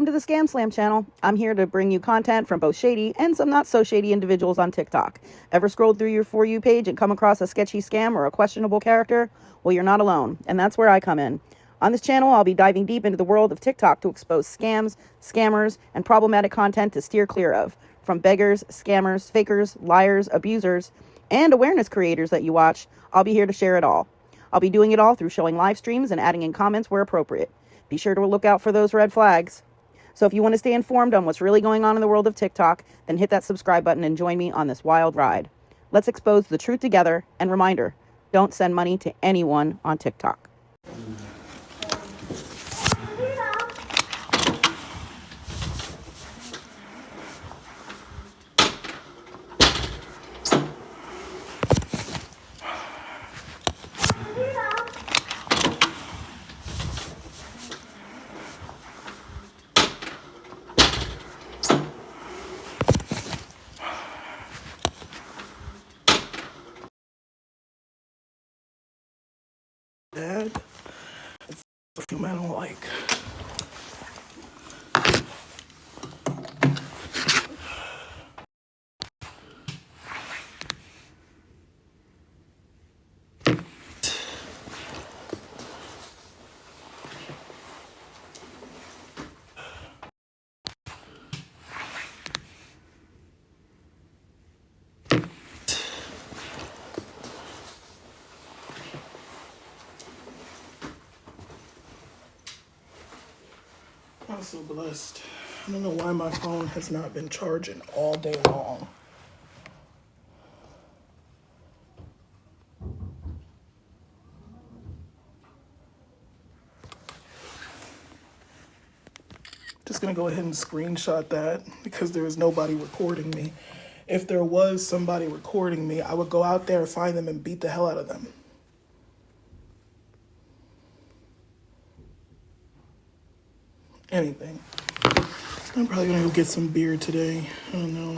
to the Scamslam channel. I'm here to bring you content from both shady and some not so shady individuals on TikTok. Ever scrolled through your For You page and come across a sketchy scam or a questionable character? Well, you're not alone, and that's where I come in. On this channel, I'll be diving deep into the world of TikTok to expose scams, scammers, and problematic content to steer clear of. From beggars, scammers, fakers, liars, abusers, and awareness creators that you watch, I'll be here to share it all. I'll be doing it all through showing live streams and adding in comments where appropriate. Be sure to look out for those red flags. So if you want to stay informed on what's really going on in the world of TikTok, then hit that subscribe button and join me on this wild ride. Let's expose the truth together, and reminder, don't send money to anyone on TikTok. Dad, it's a few I don't like. I'm so blessed. I don't know why my phone has not been charging all day long. Just gonna go ahead and screenshot that because there is nobody recording me. If there was somebody recording me, I would go out there, find them, and beat the hell out of them. Anything. I'm probably gonna go get some beer today. I don't know.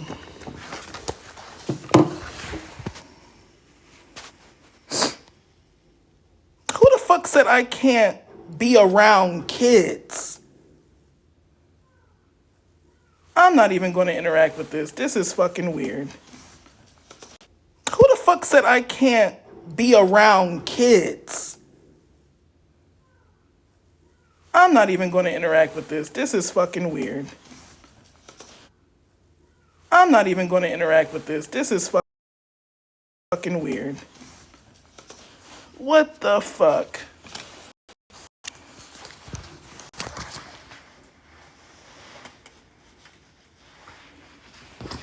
Who the fuck said I can't be around kids? I'm not even gonna interact with this. This is fucking weird. Who the fuck said I can't be around kids? I'm not even gonna interact with this. This is fucking weird. I'm not even gonna interact with this. This is fucking weird. What the fuck?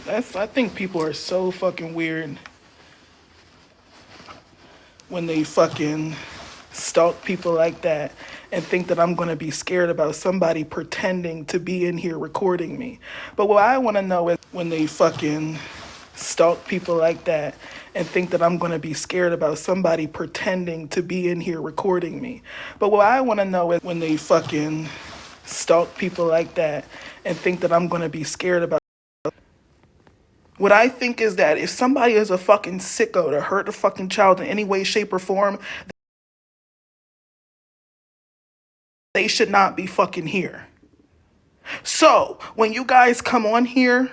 I think people are so fucking weird when they fucking stalk people like that and think that I'm gonna be scared about somebody pretending to be in here recording me. But what I wanna know is when they fucking stalk people like that and think that I'm gonna be scared about somebody pretending to be in here recording me. But what I wanna know is when they fucking stalk people like that and think that I'm gonna be scared about. What I think is that if somebody is a fucking sicko to hurt a fucking child in any way, shape, or form, they should not be fucking here. So, when you guys come on here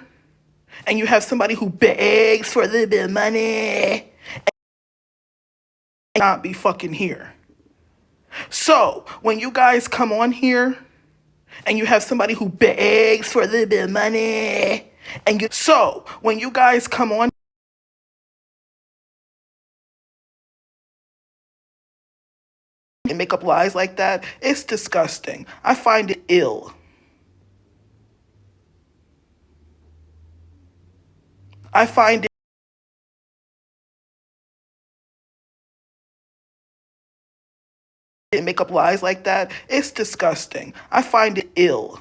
and you have somebody who begs for a little bit of money, not be fucking here. So, when you guys come on here and you have somebody who begs for a little bit of money, when you guys come on and make up lies like that, it's disgusting. I find it ill. I find it make up lies like that, it's disgusting. I find it ill.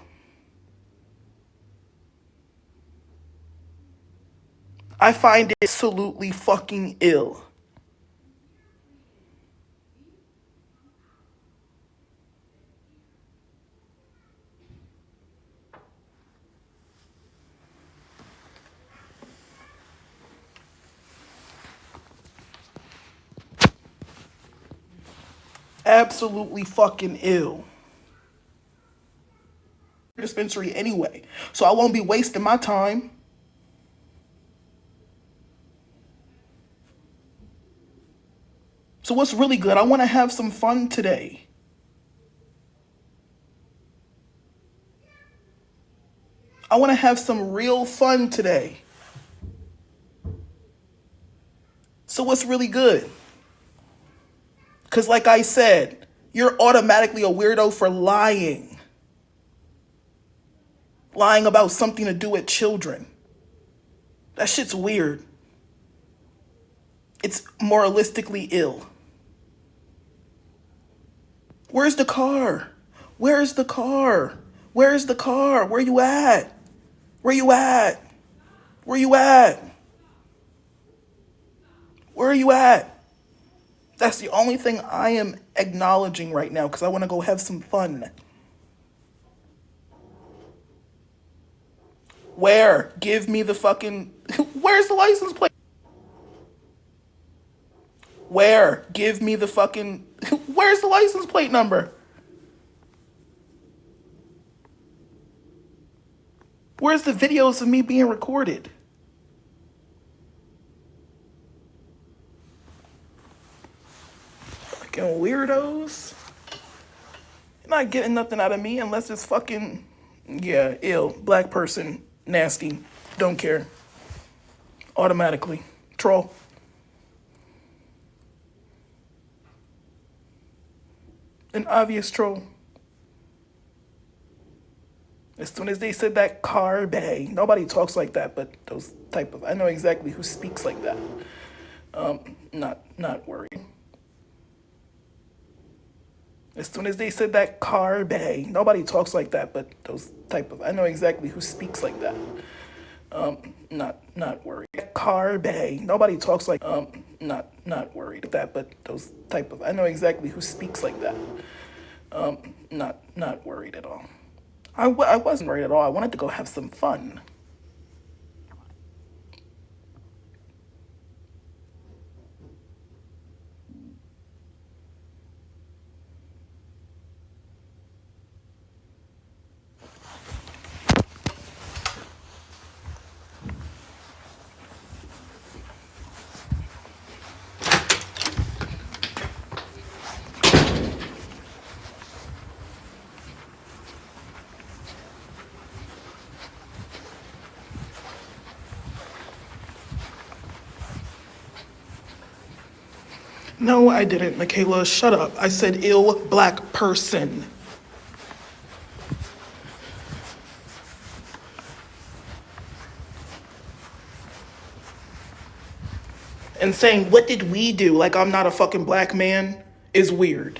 I find it absolutely fucking ill. Absolutely fucking ill. dispensary anyway, so I won't be wasting my time. So what's really good? I want to have some fun today. I want to have some real fun today. So what's really good? Because like I said, you're automatically a weirdo for lying. Lying about something to do with children. That shit's weird. It's moralistically ill. Where's the car? Where's the car? Where's the car? Where you at? Where you at? Where you at? Where are you at? That's the only thing I am acknowledging right now because I want to go have some fun. Where? Give me the fucking... Where's the license plate? Where? Give me the fucking... Where's the license plate number? Where's the videos of me being recorded? Fucking weirdos. You're not getting nothing out of me unless it's fucking... Yeah, ill. Black person. Nasty. Don't care. Automatically. Troll. An obvious troll. As soon as they said that car bay, nobody talks like that, but those type of... I know exactly who speaks like that. Not worried. As soon as they said that car bay, nobody talks like that, but those type of... I know exactly who speaks like that. Not worried. Car bay, nobody talks like... Not worried that, but those type of... I know exactly who speaks like that. Not worried at all. I wasn't worried at all. I wanted to go have some fun. No, I didn't, Michaela. Shut up. I said ill black person. And saying, what did we do? Like I'm not a fucking black man is weird.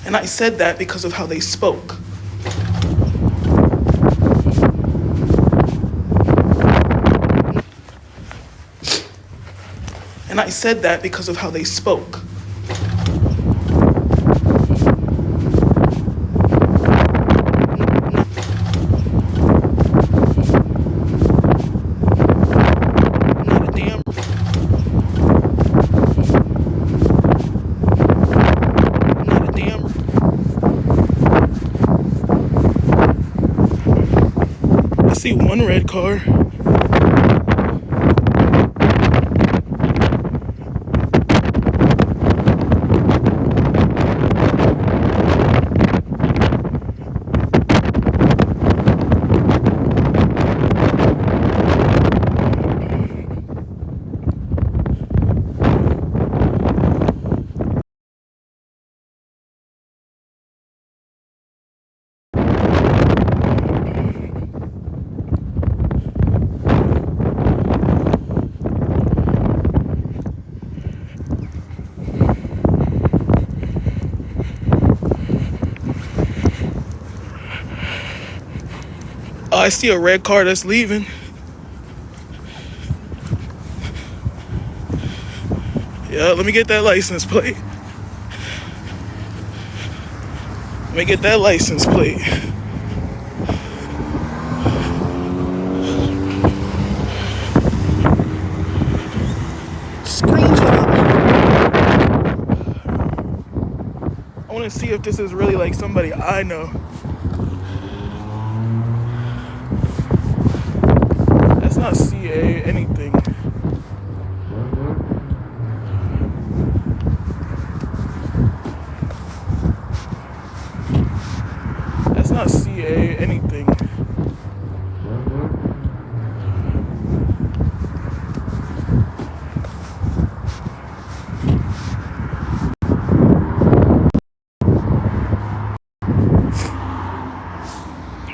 And I said that because of how they spoke. And I said that because of how they spoke. Not a damn... Not a damn... I see one red car. Oh, I see a red car that's leaving. Yeah, let me get that license plate. Let me get that license plate. Screenshot. and see if this is really like somebody I know. That's not CA anything. That's not CA anything.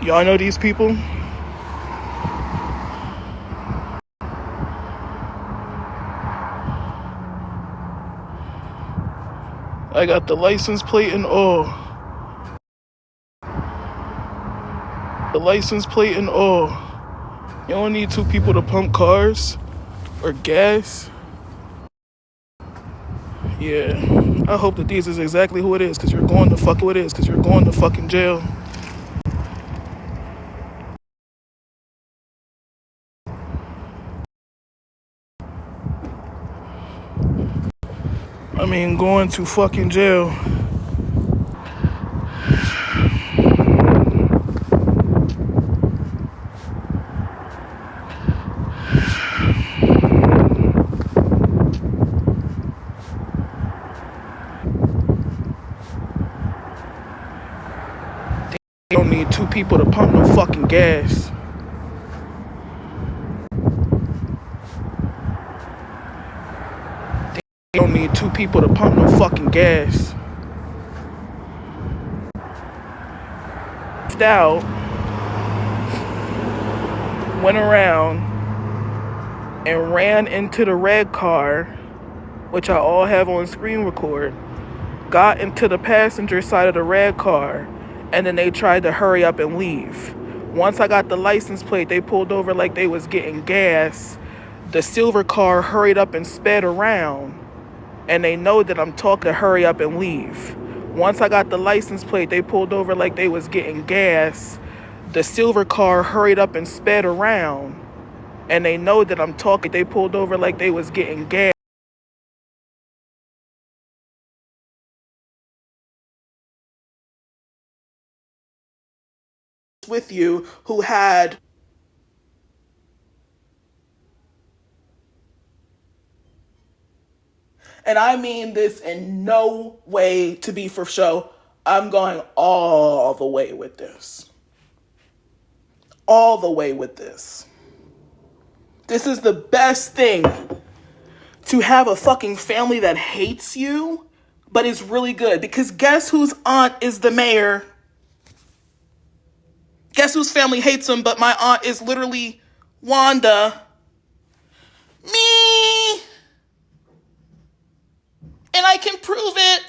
Y'all know these people? I got the license plate and all. The license plate and all. You don't need two people to pump cars or gas. Yeah, I hope that these is exactly who it is, cause you're going to fucking jail. I mean, going to fucking jail. You don't need two people to pump no fucking gas. You don't need two people to pump no fucking gas. Out, went around and ran into the red car, which I all have on screen record, got into the passenger side of the red car, and then they tried to hurry up and leave. Once I got the license plate, they pulled over like they was getting gas. The silver car hurried up and sped around, and they know that I'm talking to hurry up and leave. Once I got the license plate, they pulled over like they was getting gas. The silver car hurried up and sped around, and they know that I'm talking. They pulled over like they was getting gas. With you who had and I mean this in no way to be for show. I'm going all the way with this. All the way with this. This is the best thing, to have a fucking family that hates you, but is really good. Because guess whose aunt is the mayor? Guess whose family hates him, but my aunt is literally Wanda. Me! And I can prove it.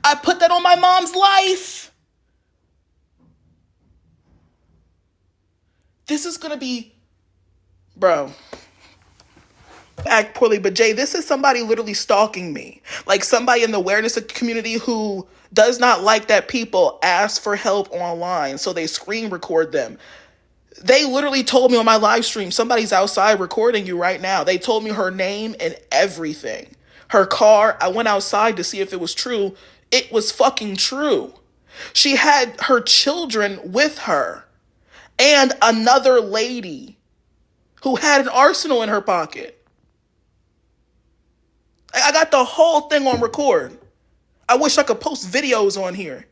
I put that on my mom's life. This is gonna be, bro, act poorly, but Jay, this is somebody literally stalking me. Like somebody in the awareness community who does not like that people ask for help online, so they screen record them. They literally told me on my live stream, somebody's outside recording you right now. They told me her name and everything. Her car, I went outside to see if it was true. It was fucking true. She had her children with her and another lady who had an arsenal in her pocket. I got the whole thing on record. I wish I could post videos on here.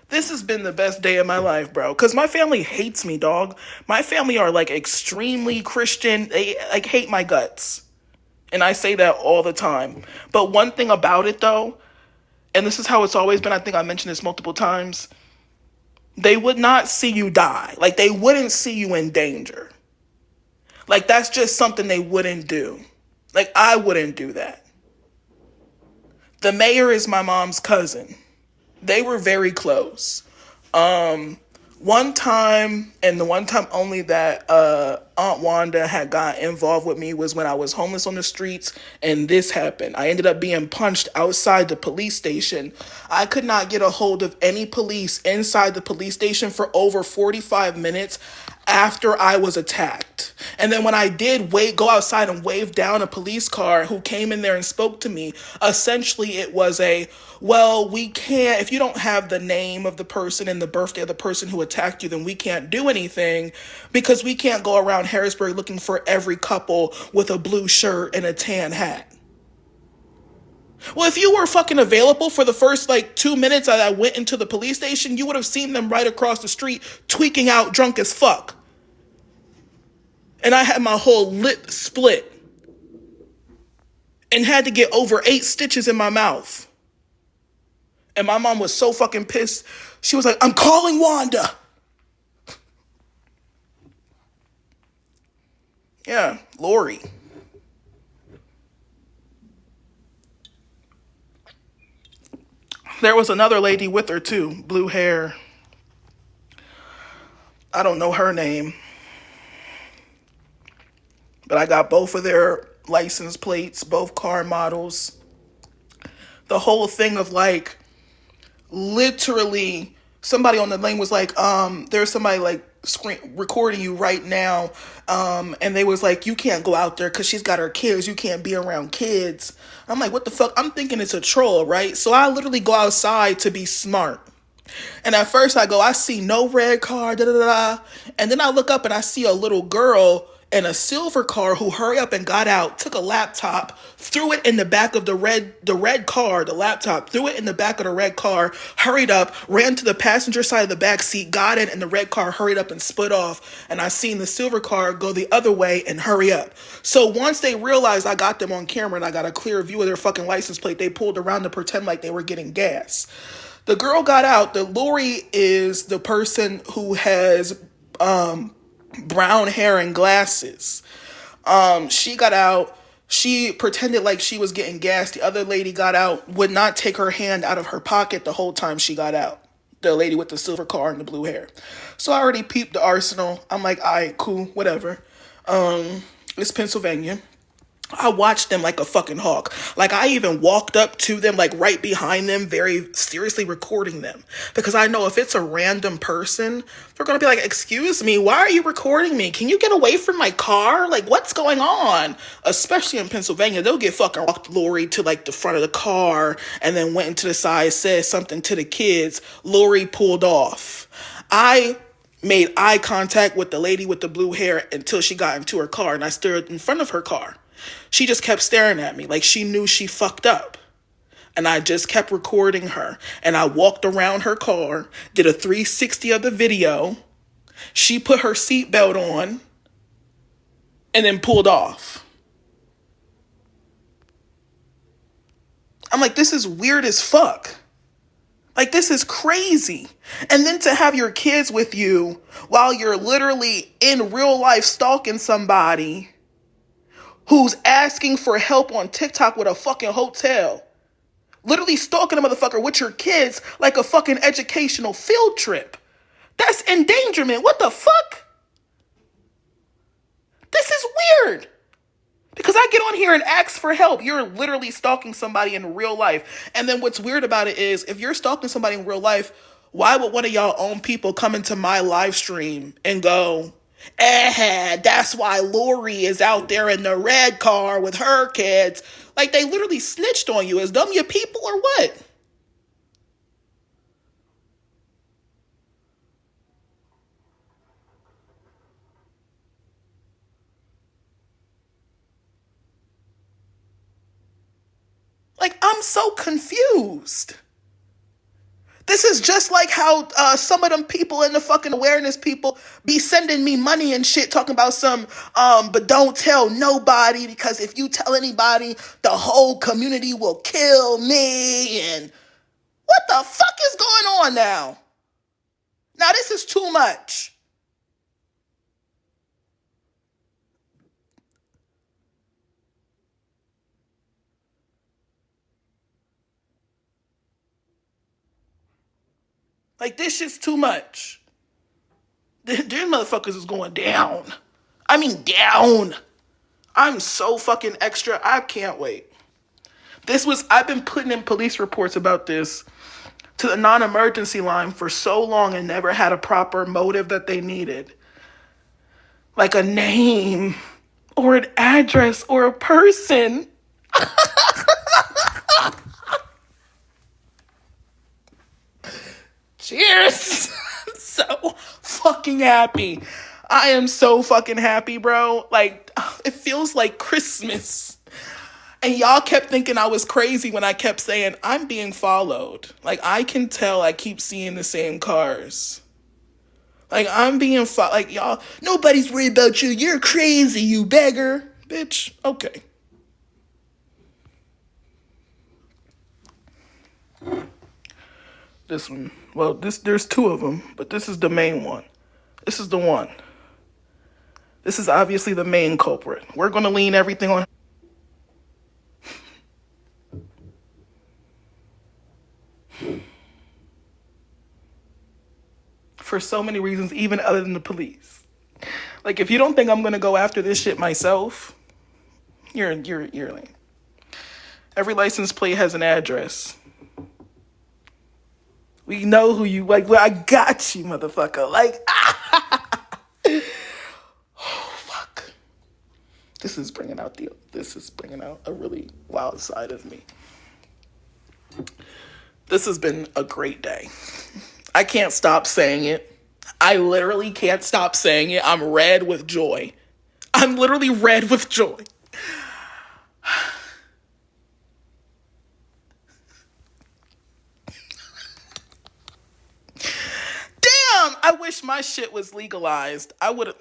This has been the best day of my life, bro. Because my family hates me, dog. My family are like extremely Christian. They like hate my guts. And I say that all the time. But one thing about it though, and this is how it's always been, I think I mentioned this multiple times, they would not see you die. Like they wouldn't see you in danger. Like that's just something they wouldn't do. Like I wouldn't do that. The mayor is my mom's cousin. They were very close. One time, and the one time only that Aunt Wanda had got involved with me was when I was homeless on the streets, and this happened. I ended up being punched outside the police station. I could not get a hold of any police inside the police station for over 45 minutes after I was attacked. And then when I did go outside and wave down a police car who came in there and spoke to me, essentially it was well, we can't, if you don't have the name of the person and the birthday of the person who attacked you, then we can't do anything because we can't go around Harrisburg looking for every couple with a blue shirt and a tan hat. Well, if you were fucking available for the first 2 minutes that I went into the police station, you would have seen them right across the street tweaking out drunk as fuck. And I had my whole lip split and had to get over 8 stitches in my mouth. And my mom was so fucking pissed. She was like, I'm calling Wanda. Yeah, Lori. There was another lady with her too, blue hair. I don't know her name. But I got both of their license plates, both car models. The whole thing of literally somebody on the lane was like, there's somebody recording you right now. And they was like, you can't go out there because she's got her kids. You can't be around kids. I'm like, what the fuck? I'm thinking it's a troll, right? So I literally go outside to be smart. And at first I see no red car, da da da. And then I look up and I see a little girl in a silver car who hurried up and got out, took a laptop, threw it in the back of the red car, the laptop, threw it in the back of the red car, hurried up, ran to the passenger side of the back seat, got in, and the red car hurried up and split off. And I seen the silver car go the other way and hurry up. So once they realized I got them on camera and I got a clear view of their fucking license plate, they pulled around to pretend like they were getting gas. The girl got out. The Lori is the person who has brown hair and glasses. She got out. She pretended like she was getting gas. The other lady got out, would not take her hand out of her pocket the whole time she got out. The lady with the silver car and the blue hair. So I already peeped the arsenal. I'm like, all right, cool, whatever. It's Pennsylvania. I watched them like a fucking hawk. I even walked up to them, right behind them, very seriously recording them. Because I know if it's a random person, they're going to be like, excuse me, why are you recording me? Can you get away from my car? What's going on? Especially in Pennsylvania, they'll get fucking walked Lori to the front of the car and then went into the side, said something to the kids. Lori pulled off. I made eye contact with the lady with the blue hair until she got into her car, and I stood in front of her car. She just kept staring at me like she knew she fucked up. And I just kept recording her. And I walked around her car, did a 360 of the video. She put her seatbelt on and then pulled off. I'm like, this is weird as fuck. This is crazy. And then to have your kids with you while you're literally in real life stalking somebody who's asking for help on TikTok with a fucking hotel. Literally stalking a motherfucker with your kids like a fucking educational field trip. That's endangerment. What the fuck? This is weird. Because I get on here and ask for help. You're literally stalking somebody in real life. And then what's weird about it is, if you're stalking somebody in real life, why would one of y'all own people come into my live stream and go, that's why Lori is out there in the red car with her kids. They literally snitched on you. Is them your people or what? I'm so confused. This is just like how some of them people in the fucking awareness people be sending me money and shit talking about but don't tell nobody because if you tell anybody, the whole community will kill me. And what the fuck is going on now? Now this is too much. This shit's too much. These motherfuckers is going down. I mean down. I'm so fucking extra. I can't wait. I've been putting in police reports about this to the non-emergency line for so long and never had a proper motive that they needed. like a name or an address or a person. Cheers. So fucking happy. I am so fucking happy, bro. Like, it feels like Christmas. And y'all kept thinking I was crazy when I kept saying I'm being followed. Like, I can tell I keep seeing the same cars. Like, I'm being like, y'all, nobody's worried about you. You're crazy, you beggar. Bitch, okay. This one. Well, there's two of them, but this is the main one. This is the one. This is obviously the main culprit. We're going to lean everything on. For so many reasons, even other than the police. Like, if you don't think I'm going to go after this shit myself, you're lame. Every license plate has an address. We know who you like. Well, I got you, motherfucker. Like, oh fuck. This is bringing out a really wild side of me. This has been a great day. I can't stop saying it. I literally can't stop saying it. I'm red with joy. I'm literally red with joy. Damn, I wish my shit was legalized. I would have.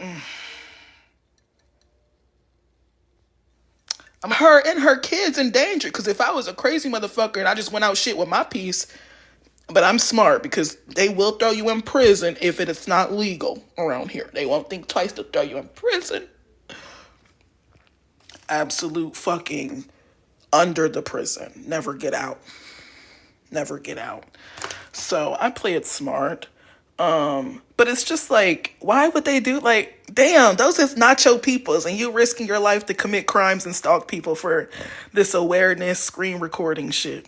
Her and her kids in danger. Because if I was a crazy motherfucker and I just went out shit with my piece, but I'm smart because they will throw you in prison if it is not legal around here. They won't think twice to throw you in prison. Absolute fucking under the prison. Never get out. Never get out. So I play it smart. But it's just like, why would they do, like, damn, those is not your peoples, and you risking your life to commit crimes and stalk people for this awareness screen recording shit.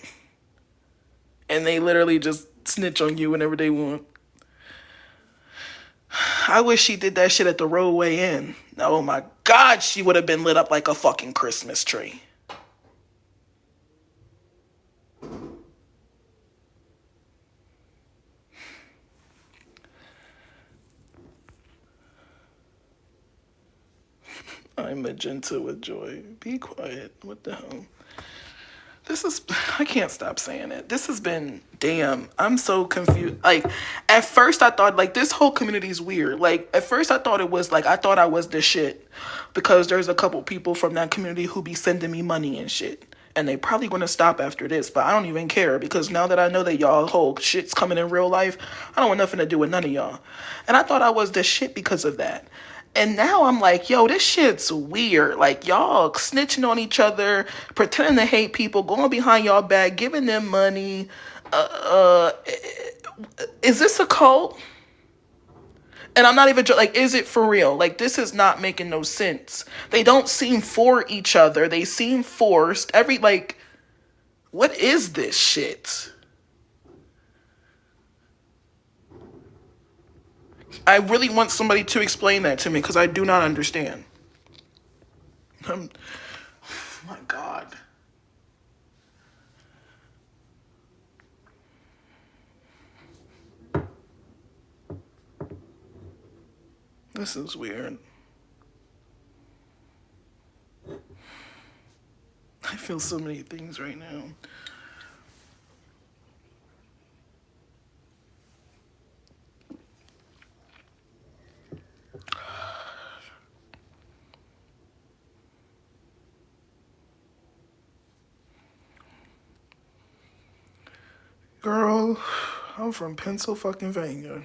And they literally just snitch on you whenever they want. I wish she did that shit at the Roadway Inn. Oh my God, she would have been lit up like a fucking Christmas tree. I'm magenta with joy. Be quiet. What the hell? I can't stop saying it. This has been, damn, I'm so confused. Like, at first I thought, like, this whole community is weird. Like, at first I thought it was, like, I thought I was the shit. Because there's a couple people from that community who be sending me money and shit. And they probably gonna stop after this, but I don't even care. Because now that I know that y'all whole shit's coming in real life, I don't want nothing to do with none of y'all. And I thought I was the shit because of that. And now I'm like, yo, this shit's weird. Like, y'all snitching on each other, pretending to hate people, going behind y'all back, giving them money. Is this a cult? And I'm not even like, is it for real? Like, this is not making no sense. They don't seem for each other. They seem forced. What is this shit? I really want somebody to explain that to me because I do not understand. Oh my God. This is weird. I feel so many things right now. Girl, I'm from Pennsylvania.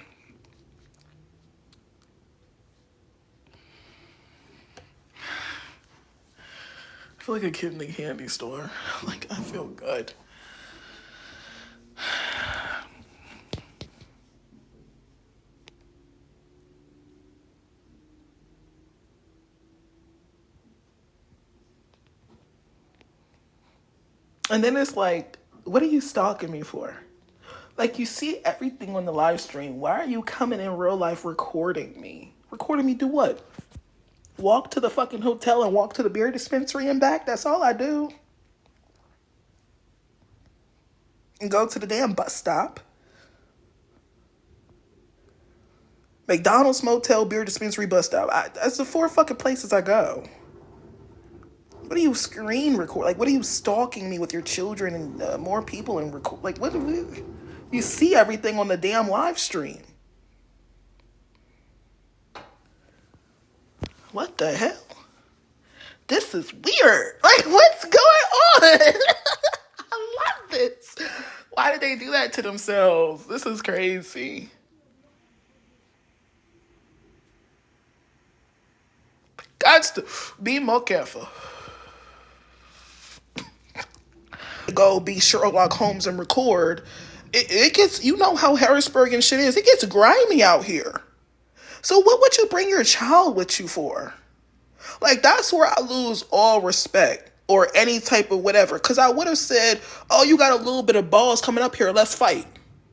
I feel like a kid in a candy store. Like, I feel good. And then it's like, what are you stalking me for? Like, you see everything on the live stream. Why are you coming in real life recording me? Recording me do what? walk to the fucking hotel and walk to the beer dispensary and back. That's all I do. And go to the damn bus stop. McDonald's, motel, beer dispensary, bus stop. That's the 4 fucking places I go. What are you screen record? Like, what are you stalking me with your children and more people and record? Like, what? You see everything on the damn live stream. What the hell? This is weird. Like, what's going on? I love this. Why did they do that to themselves? This is crazy. Got to be more careful. Go be Sherlock Holmes and record. It gets, you know how Harrisburg and shit is. It gets grimy out here. So what would you bring your child with you for? Like, that's where I lose all respect or any type of whatever. Because I would have said, oh, you got a little bit of balls coming up here. Let's fight.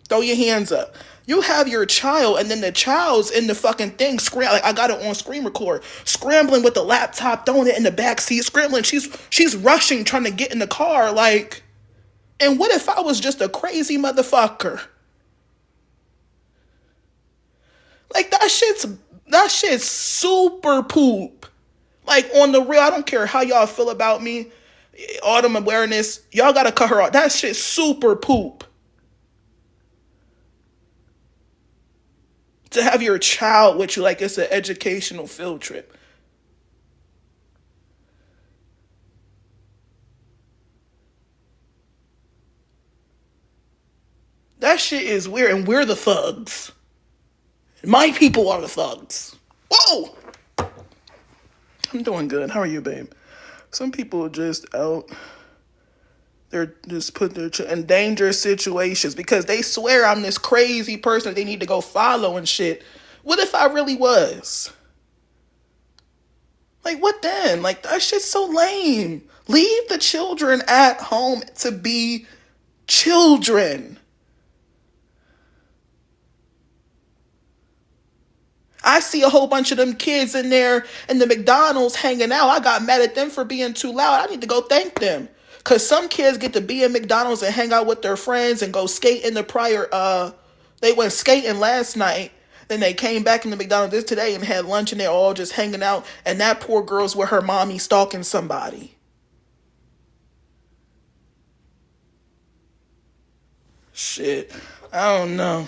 Throw your hands up. You have your child, and then the child's in the fucking thing, like I got it on screen record, scrambling with the laptop, throwing it in the back seat, scrambling. She's rushing, trying to get in the car, like. And what if I was just a crazy motherfucker? Like, that shit's super poop. Like, on the real, I don't care how y'all feel about me, autumn awareness, y'all gotta cut her off. That shit's super poop. To have your child with you like it's an educational field trip. That shit is weird, and we're the thugs. My people are the thugs. Whoa! I'm doing good. How are you, babe? Some people are just out. They're just put in dangerous situations because they swear I'm this crazy person they need to go follow and shit. What if I really was? Like, what then? Like, that shit's so lame. Leave the children at home to be children. I see a whole bunch of them kids in there in the McDonald's hanging out. I got mad at them for being too loud. I need to go thank them. Because some kids get to be in McDonald's and hang out with their friends and go skate in the they went skating last night. Then they came back in the McDonald's today and had lunch and they're all just hanging out. And that poor girl's with her mommy stalking somebody. Shit. I don't know.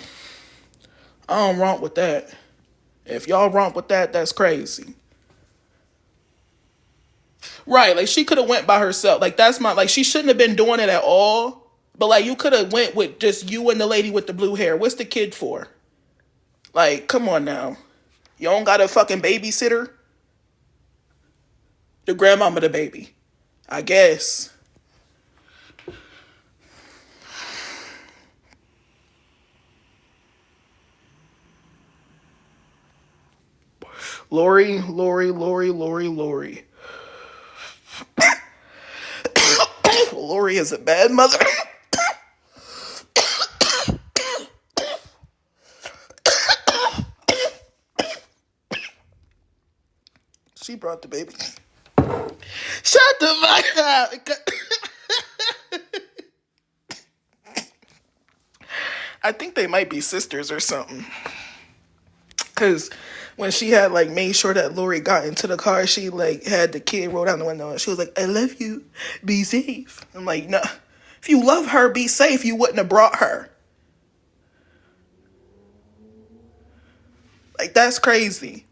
I don't romp with that. If y'all romp with that, that's crazy. Right, like she could have went by herself. Like like she shouldn't have been doing it at all. But like you could have went with just you and the lady with the blue hair. What's the kid for? Like, come on now. You don't got a fucking babysitter? The grandmama the baby. I guess. Lori. Lori is a bad mother. She brought the baby. Shut the fuck up. I think they might be sisters or something. Because when she had like made sure that Lori got into the car, she like had the kid roll down the window and she was like, I love you, be safe. I'm like, no, if you love her, be safe, you wouldn't have brought her. Like, that's crazy.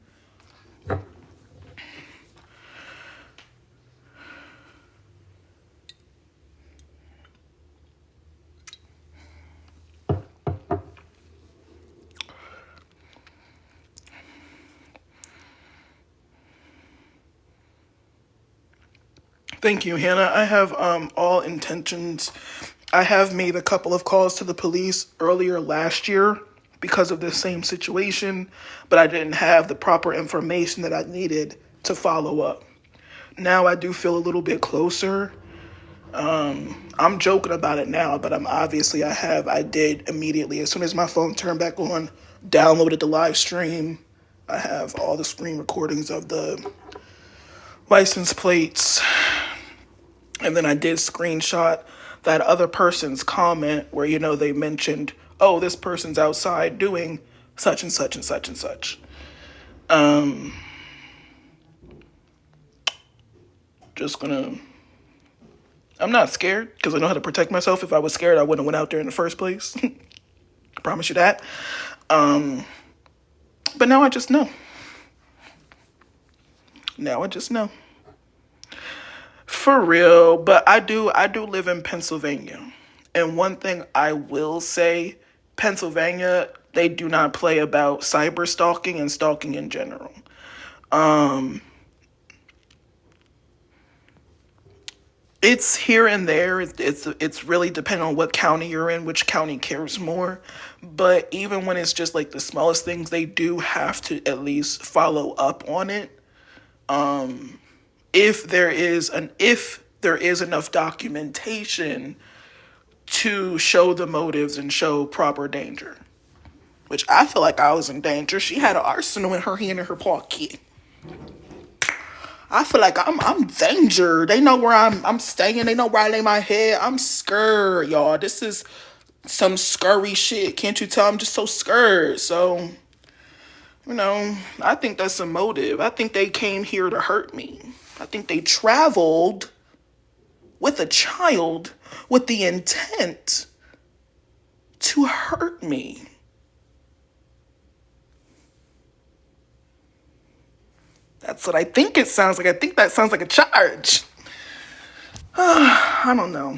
Thank you, Hannah. I have all intentions. I have made a couple of calls to the police earlier last year because of this same situation, but I didn't have the proper information that I needed to follow up. Now I do feel a little bit closer. I'm joking about it now, but I did immediately, as soon as my phone turned back on, downloaded the live stream. I have all the screen recordings of the license plates. And then I did screenshot that other person's comment where, you know, they mentioned, oh, this person's outside doing such and such and such and such. Just gonna, I'm not scared because I know how to protect myself. If I was scared, I wouldn't have went out there in the first place. I promise you that. But now I just know. Now I just know. For real. But I do live in Pennsylvania. And one thing I will say, Pennsylvania, they do not play about cyber stalking and stalking in general. It's here and there. It's really depending on what county you're in, which county cares more. But even when it's just like the smallest things, they do have to at least follow up on it. If there is enough documentation to show the motives and show proper danger. Which I feel like I was in danger. She had an arsenal in her hand in her pocket. I feel like I'm danger. They know where I'm staying. They know where I lay my head. I'm scared, y'all. This is some scurry shit. Can't you tell I'm just so scared? So, you know, I think that's a motive. I think they came here to hurt me. I think they traveled with a child with the intent to hurt me. That's what I think it sounds like. I think that sounds like a charge. I don't know.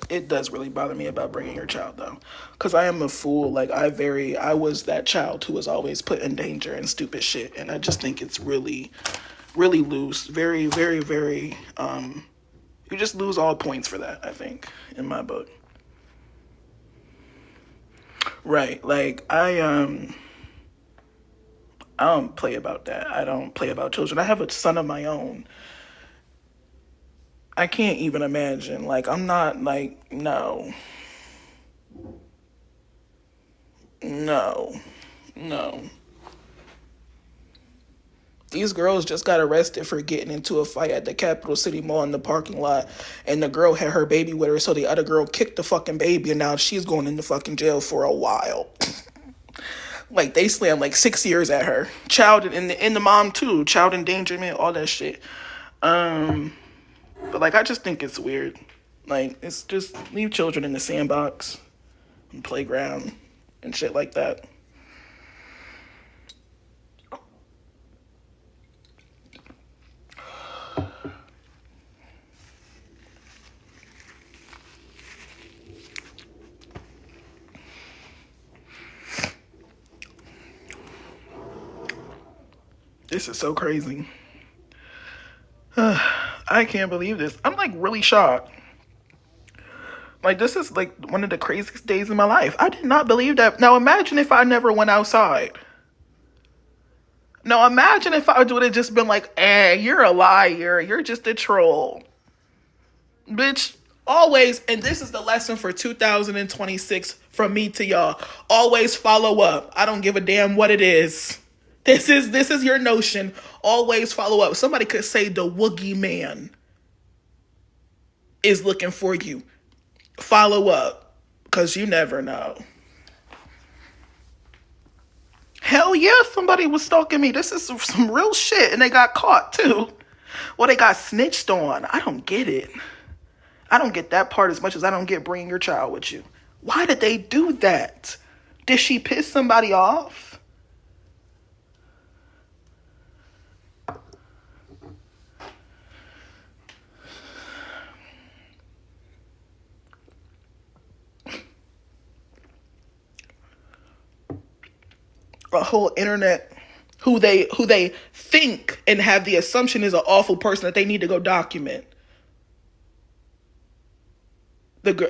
It does really bother me about bringing your child though. Because I am a fool. Like, I was that child who was always put in danger and stupid shit. And I just think it's really, really loose. Very, very, very, you just lose all points for that, I think, in my book. Right. Like, I don't play about that. I don't play about children. I have a son of my own. I can't even imagine. Like, I'm not like, no. No. No. These girls just got arrested for getting into a fight at the Capital City Mall in the parking lot, and the girl had her baby with her, so the other girl kicked the fucking baby, and now she's going into fucking jail for a while. Like, they slammed like 6 years at her. Child and the mom too. Child endangerment, all that shit. But like, I just think it's weird. Like, it's just leave children in the sandbox and playground and shit like that. This is so crazy. I can't believe this. I'm like really shocked. Like, this is like one of the craziest days of my life. I did not believe that. Now imagine if I never went outside. Now imagine if I would have just been like, you're a liar. You're just a troll. Bitch, always, and this is the lesson for 2026 from me to y'all. Always follow up. I don't give a damn what it is. This is your notion. Always follow up. Somebody could say the Woogie Man is looking for you. Follow up, because you never know. Hell yeah, somebody was stalking me. This is some real shit, and they got caught too. Well, they got snitched on. I don't get it. I don't get that part as much as I don't get bringing your child with you. Why did they do that? Did she piss somebody off? A whole internet who they think and have the assumption is an awful person that they need to go document.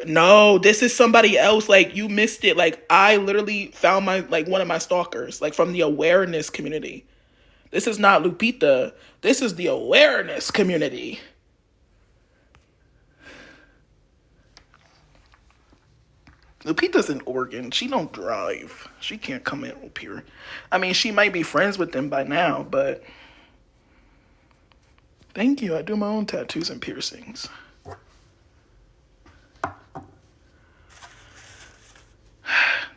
No, this is somebody else. Like, you missed it. Like, I literally found one of my stalkers, like, from the awareness community. This is not Lupita. This is the awareness community. Lupita's in Oregon. She don't drive. She can't come in up here. I mean, she might be friends with them by now, but thank you. I do my own tattoos and piercings.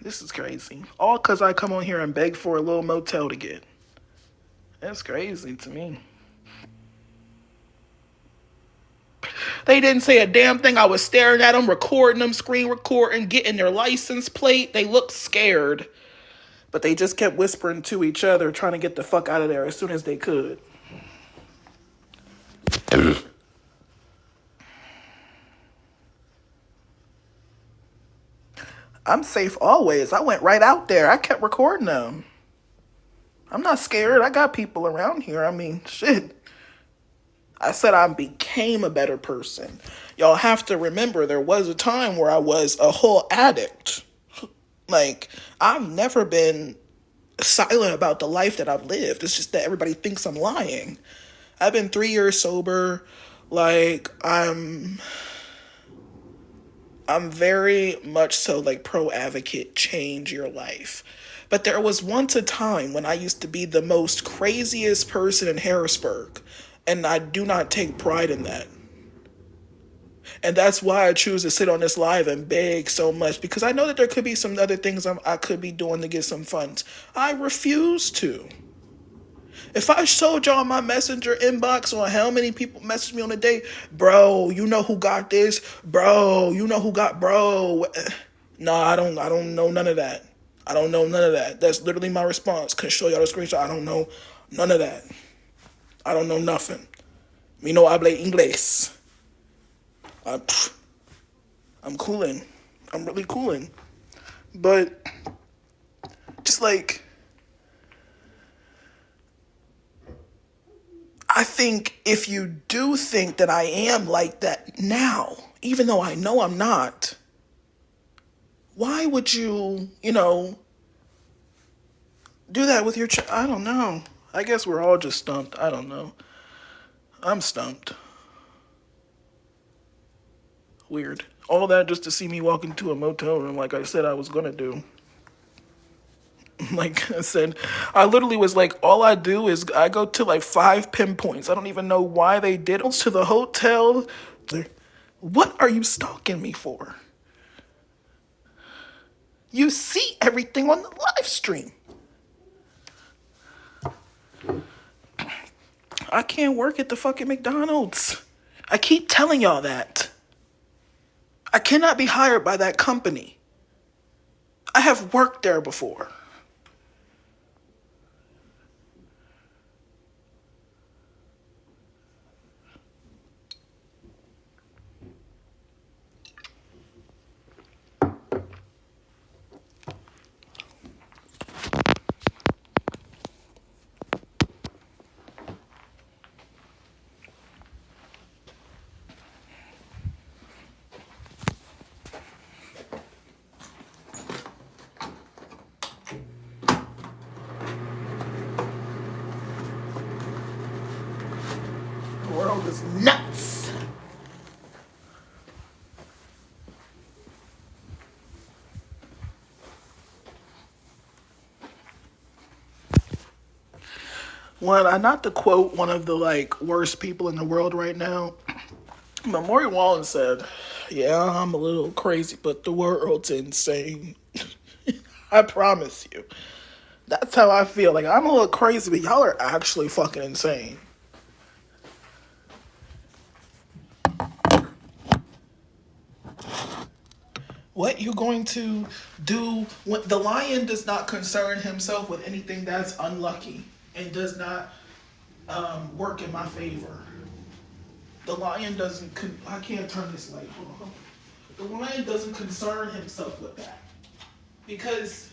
This is crazy. All because I come on here and beg for a little motel to get. That's crazy to me. They didn't say a damn thing. I was staring at them, recording them, screen recording, getting their license plate. They looked scared. But they just kept whispering to each other, trying to get the fuck out of there as soon as they could. I'm safe always. I went right out there. I kept recording them. I'm not scared. I got people around here. I mean, shit. I said I became a better person. Y'all have to remember there was a time where I was a whole addict. Like, I've never been silent about the life that I've lived. It's just that everybody thinks I'm lying. I've been 3 years sober. Like, I'm very much so like pro advocate, change your life. But there was once a time when I used to be the most craziest person in Harrisburg, and I do not take pride in that. And that's why I choose to sit on this live and beg so much, because I know that there could be some other things I could be doing to get some funds. I refuse to. If I showed y'all my messenger inbox on how many people message me on a day, bro, you know who got this? Bro, you know who got bro? No, I don't know none of that. I don't know none of that. That's literally my response. Can show y'all the screenshot. I don't know none of that. I don't know nothing. Me no habla inglés. I'm cooling. I'm really cooling. But just like, I think if you do think that I am like that now, even though I know I'm not, why would you, do that with your I don't know. I guess we're all just stumped. I don't know. I'm stumped. Weird. All that just to see me walk into a motel room like I said I was gonna do. Like I said, I literally was like, all I do is I go to like 5 pinpoints. I don't even know why they did it. To the hotel. What are you stalking me for? You see everything on the live stream. I can't work at the fucking McDonald's. I keep telling y'all that. I cannot be hired by that company. I have worked there before. The world is nuts. Not to quote one of the like worst people in the world right now, but Maury Wallen said, "Yeah, I'm a little crazy, but the world's insane." I promise you, that's how I feel. Like I'm a little crazy, but y'all are actually fucking insane. What you going to do when the lion does not concern himself with anything that's unlucky and does not work in my favor? The lion doesn't. I can't turn this light on. The lion doesn't concern himself with that because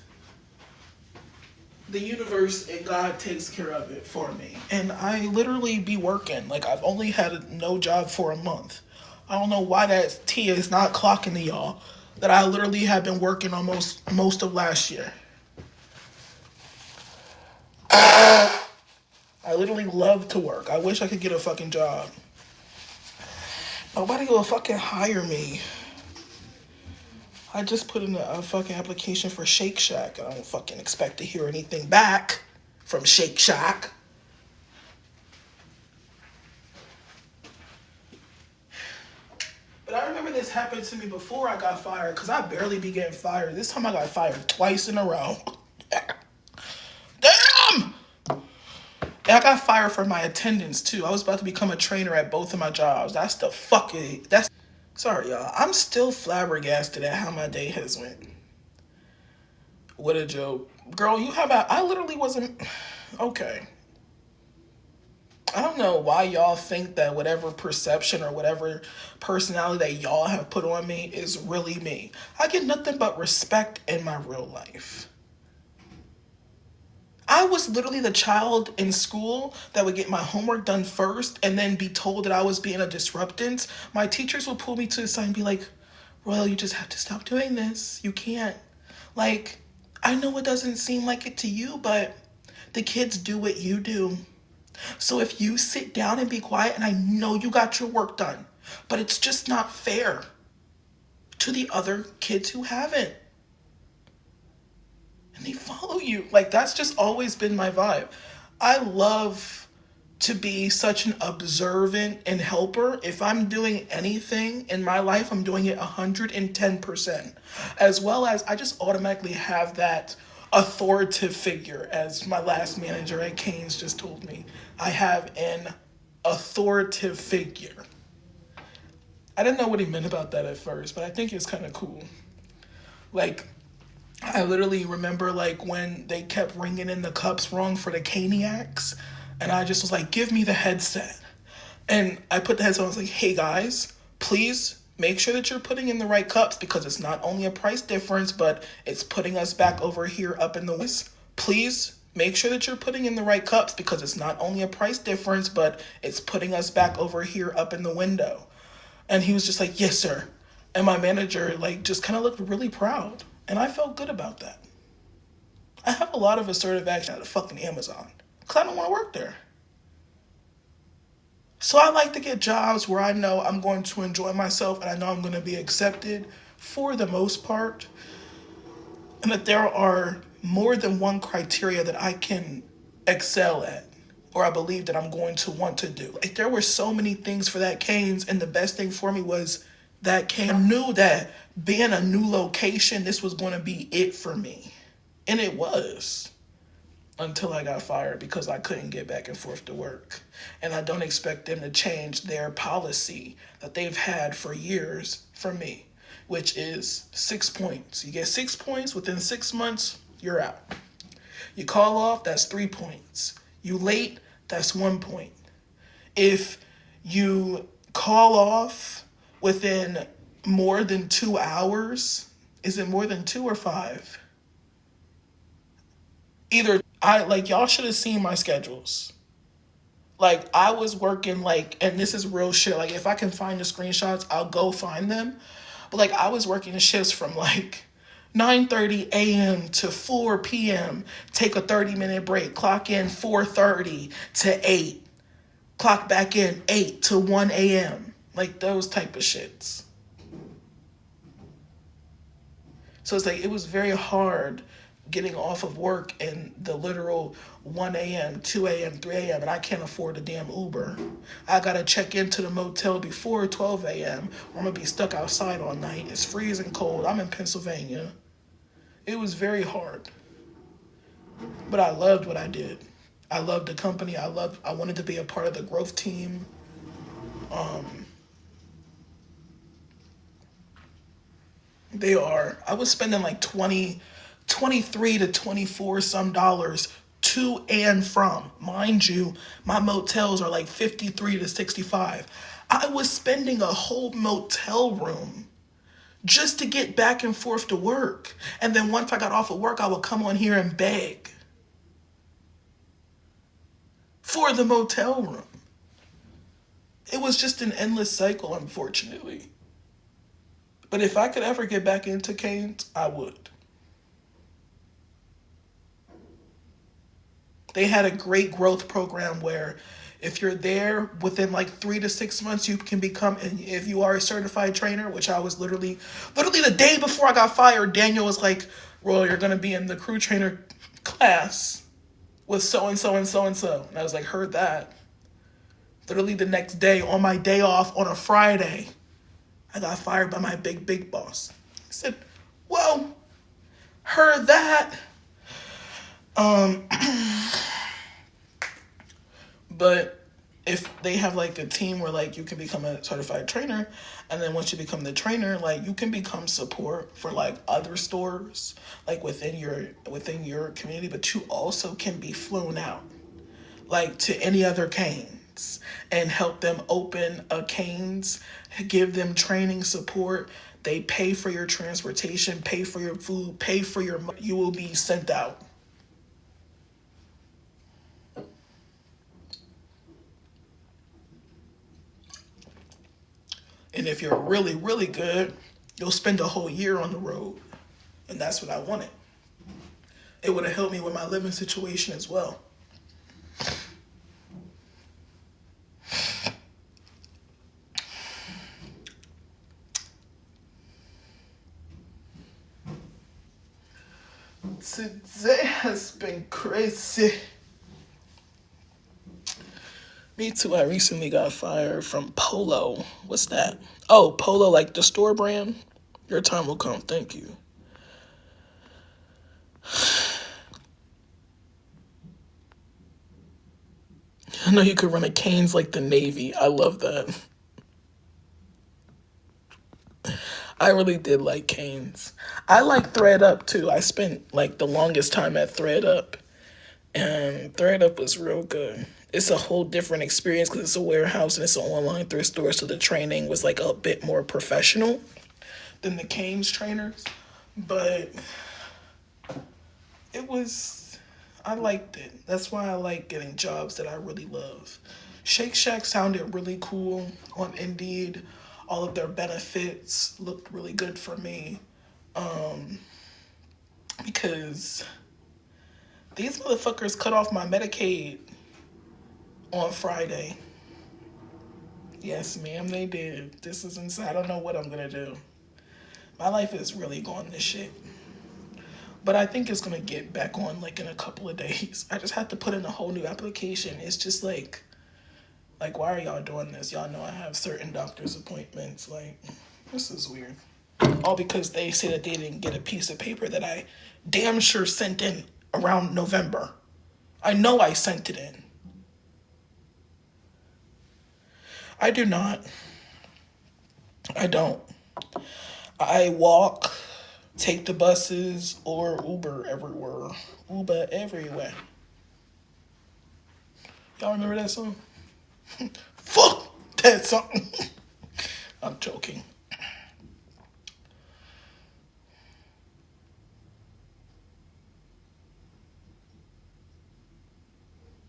the universe and God takes care of it for me. And I literally be working. Like I've only had no job for a month. I don't know why that T is not clocking to y'all. That I literally have been working almost most of last year. I literally love to work. I wish I could get a fucking job. Nobody will fucking hire me. I just put in a fucking application for Shake Shack. I don't fucking expect to hear anything back from Shake Shack. But I remember this happened to me before I got fired, because I barely be getting fired. This time I got fired twice in a row. Damn! And I got fired for my attendance too. I was about to become a trainer at both of my jobs. Sorry y'all. I'm still flabbergasted at how my day has went. What a joke. Girl, I literally wasn't okay. I don't know why y'all think that whatever perception or whatever personality that y'all have put on me is really me. I get nothing but respect in my real life. I was literally the child in school that would get my homework done first and then be told that I was being a disruptant. My teachers would pull me to the side and be like, Royal, you just have to stop doing this. You can't. Like, I know it doesn't seem like it to you, but the kids do what you do. So if you sit down and be quiet, and I know you got your work done, but it's just not fair to the other kids who haven't. And they follow you. Like, that's just always been my vibe. I love to be such an observant and helper. If I'm doing anything in my life, I'm doing it 110%. As well as I just automatically have that authoritative figure, as my last manager at Canes just told me. I have an authoritative figure. I didn't know what he meant about that at first, but I think it's kind of cool. Like, I literally remember like when they kept ringing in the cups wrong for the Caniacs, and I just was like, give me the headset. And I put the headset on, I was like, hey guys, please make sure that you're putting in the right cups, because it's not only a price difference, but it's putting us back over here up in the west. Please make sure that you're putting in the right cups, because it's not only a price difference, but it's putting us back over here up in the window. And he was just like, yes, sir. And my manager like just kind of looked really proud. And I felt good about that. I have a lot of assertive action at the fucking Amazon, because I don't want to work there. So I like to get jobs where I know I'm going to enjoy myself and I know I'm going to be accepted for the most part. And that there are more than one criteria that I can excel at, or I believe that I'm going to want to do. Like, there were so many things for that Canes, and the best thing for me was that Canes. I knew that being a new location, this was going to be it for me. And it was. Until I got fired because I couldn't get back and forth to work. And I don't expect them to change their policy that they've had for years for me, which is 6 points. You get 6 points within 6 months, you're out. You call off, that's 3 points. You late, that's 1 point. If you call off within more than 2 hours, is it more than 2 or 5? Either y'all should have seen my schedules. Like, I was working and this is real shit. Like, if I can find the screenshots, I'll go find them. But like, I was working shifts from 9:30 a.m. to 4 p.m. Take a 30-minute break. Clock in 4:30 to 8. Clock back in 8 to 1 a.m. Like, those type of shits. So it's it was very hard getting off of work in the literal 1 a.m., 2 a.m., 3 a.m., and I can't afford a damn Uber. I gotta check into the motel before 12 a.m., or I'm gonna be stuck outside all night. It's freezing cold. I'm in Pennsylvania. It was very hard. But I loved what I did. I loved the company. I wanted to be a part of the growth team. I was spending $23 to $24 some dollars to and from. Mind you, my motels are $53 to $65. I was spending a whole motel room just to get back and forth to work. And then once I got off of work, I would come on here and beg for the motel room. It was just an endless cycle, unfortunately. But if I could ever get back into Canes, I would. They had a great growth program where If you're there within like 3 to 6 months, you can become, and if you are a certified trainer, which I was literally the day before I got fired, Daniel was like, well, you're going to be in the crew trainer class with so and so and so and so. And I was like, heard that. Literally the next day, on my day off on a Friday, I got fired by my big boss. I said, well, heard that. But if they have like a team where like you can become a certified trainer, and then once you become the trainer, like you can become support for like other stores like within your community, but you also can be flown out like to any other Canes and help them open a Canes, give them training support. They pay for your transportation, pay for your food, pay for your, you will be sent out. And if you're really, really good, you'll spend a whole year on the road. And that's what I wanted. It would have helped me with my living situation as well. Today has been crazy. Me too. I recently got fired from Polo. What's that? Oh, Polo, like the store brand? Your time will come. Thank you. I know you could run a Canes like the Navy. I love that. I really did like Canes. I like Thread Up too. I spent like the longest time at Thread Up. And Thread Up was real good. It's a whole different experience because it's a warehouse and it's an online thrift store. So the training was like a bit more professional than the Canes trainers. But I liked it. That's why I like getting jobs that I really love. Shake Shack sounded really cool on Indeed. All of their benefits looked really good for me. Because these motherfuckers cut off my Medicaid on Friday. Yes, ma'am, they did. This is insane. I don't know what I'm gonna do. My life is really going to shit. But I think it's gonna get back on like in a couple of days. I just have to put in a whole new application. It's just like why are y'all doing this? Y'all know I have certain doctor's appointments. Like, this is weird. All because they say that they didn't get a piece of paper that I damn sure sent in around November. I know I sent it in. I do not. I don't. I walk, take the buses, or Uber everywhere. Uber everywhere. Y'all remember that song? Fuck that song. I'm joking.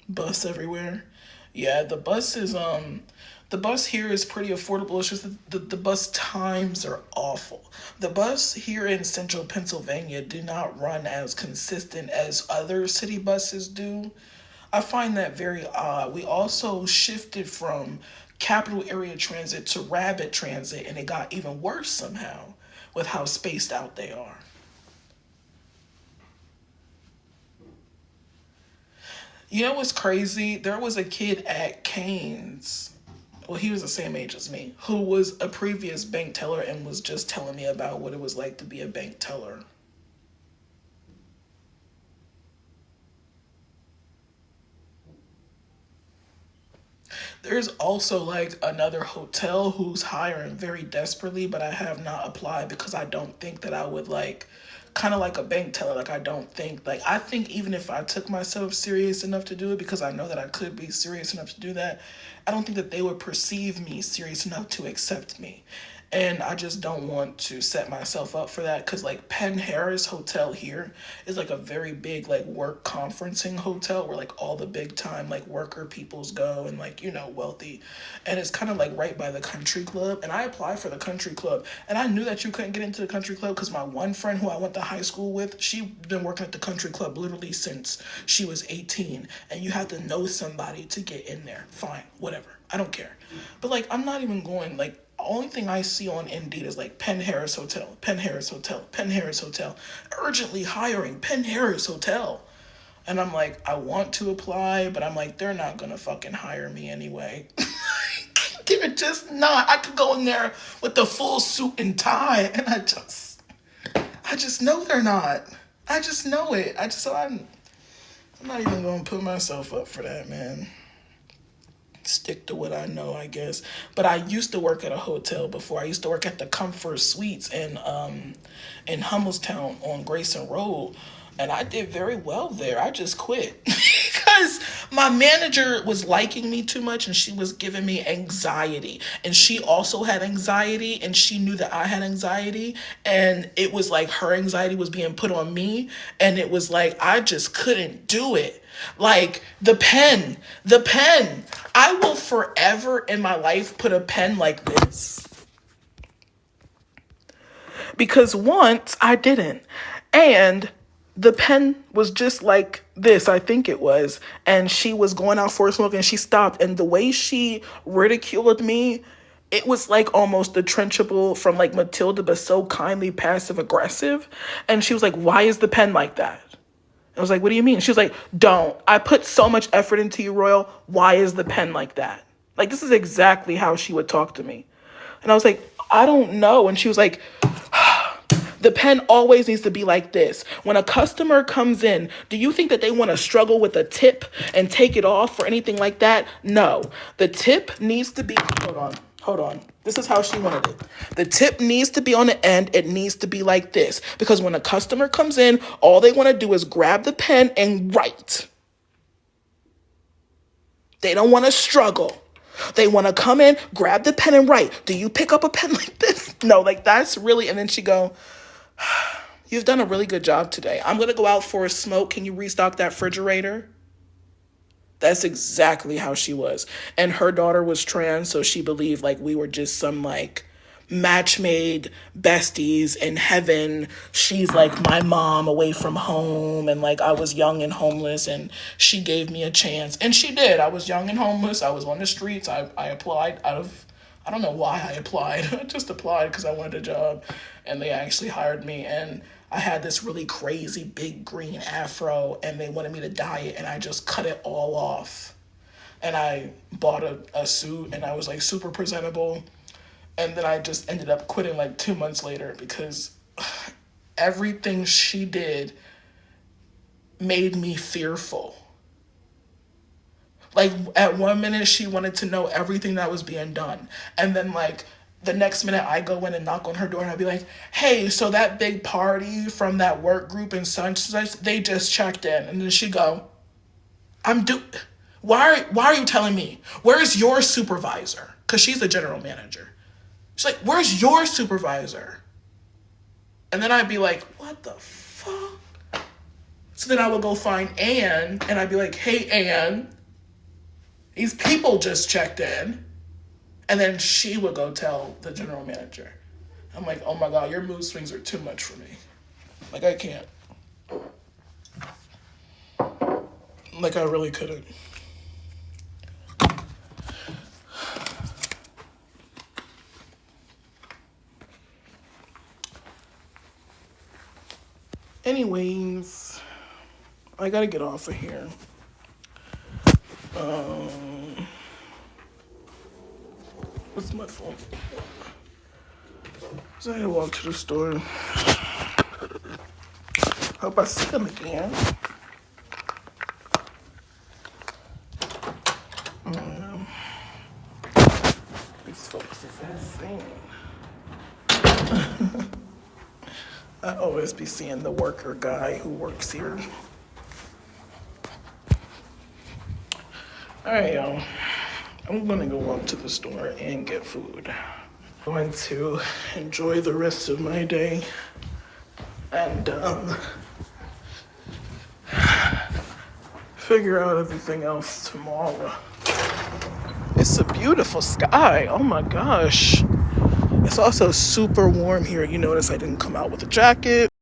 Bus everywhere. Yeah, the bus here is pretty affordable. It's just the bus times are awful. The bus here in central Pennsylvania do not run as consistent as other city buses do. I find that very odd. We also shifted from capital area transit to rapid transit, and it got even worse somehow with how spaced out they are. You know what's crazy? There was a kid at Canes. Well, he was the same age as me, who was a previous bank teller and was just telling me about what it was like to be a bank teller. There's also like another hotel who's hiring very desperately, but I have not applied because I don't think that I would like, kind of like a bank teller. Like, I don't think, like, I think even if I took myself serious enough to do it, because I know that I could be serious enough to do that, I don't think that they would perceive me serious enough to accept me. And I just don't want to set myself up for that, because like Penn Harris Hotel here is like a very big like work conferencing hotel where like all the big time like worker peoples go, and like, you know, wealthy. And it's kind of like right by the country club. And I applied for the country club, and I knew that you couldn't get into the country club because my one friend who I went to high school with, she'd been working at the country club literally since she was 18. And you have to know somebody to get in there. Fine, whatever. I don't care. But like, I'm not even going, like, only thing I see on Indeed is like Penn Harris Hotel, Penn Harris Hotel, Penn Harris Hotel, urgently hiring, Penn Harris Hotel. And I'm like, I want to apply, but I'm like, they're not gonna fucking hire me anyway. They're just not. I could go in there with the full suit and tie, and I just know they're not. I just know it. I'm not even gonna put myself up for that, man. Stick to what I know, I guess. But I used to work at a hotel before. I used to work at the Comfort Suites in Hummelstown on Grayson Road, and I did very well there. I just quit because my manager was liking me too much, and she was giving me anxiety. And she also had anxiety, and she knew that I had anxiety, and it was like her anxiety was being put on me, and it was like I just couldn't do it. Like the pen. I will forever in my life put a pen like this. Because once I didn't. And the pen was just like this, I think it was. And she was going out for a smoke and she stopped. And the way she ridiculed me, it was like almost the trenchable from like Matilda, but so kindly passive aggressive. And she was like, why is the pen like that? I was like, what do you mean? She was like, don't. I put so much effort into you, Royal. Why is the pen like that? Like, this is exactly how she would talk to me. And I was like, I don't know. And she was like, the pen always needs to be like this. When a customer comes in, do you think that they want to struggle with a tip and take it off or anything like that? No. The tip needs to be, hold on. This is how she wanted it. The tip needs to be on the end. It needs to be like this. Because when a customer comes in, all they want to do is grab the pen and write. They don't want to struggle. They want to come in, grab the pen and write. Do you pick up a pen like this? No, like that's really, and then she go, you've done a really good job today. I'm going to go out for a smoke. Can you restock that refrigerator? That's exactly how she was. And her daughter was trans, so she believed like we were just some like match made besties in heaven. She's like my mom away from home, and like I was young and homeless, and she gave me a chance. And she did. I was young and homeless. I was on the streets. I applied out of, I don't know why I applied. I just applied because I wanted a job, and they actually hired me. And I had this really crazy big green afro, and they wanted me to dye it, and I just cut it all off. And I bought a suit, and I was like super presentable. And then I just ended up quitting like 2 months later because everything she did made me fearful. Like at one minute she wanted to know everything that was being done. And then like the next minute I go in and knock on her door and I'd be like, hey, so that big party from that work group and such, they just checked in. And then she'd go, why are you telling me? Where's your supervisor? Because she's the general manager. She's like, where's your supervisor? And then I'd be like, what the fuck? So then I would go find Ann, and I'd be like, hey, Ann, these people just checked in. And then she would go tell the general manager. I'm like, oh my God, your mood swings are too much for me. Like, I can't. Like, I really couldn't. Anyways, I gotta get off of here. What's my phone? So I gotta walk to the store. Hope I see them again. These folks is insane. I always be seeing the worker guy who works here. All right, y'all. I'm gonna go up to the store and get food. Going to enjoy the rest of my day and figure out everything else tomorrow. It's a beautiful sky. Oh my gosh. It's also super warm here. You notice I didn't come out with a jacket.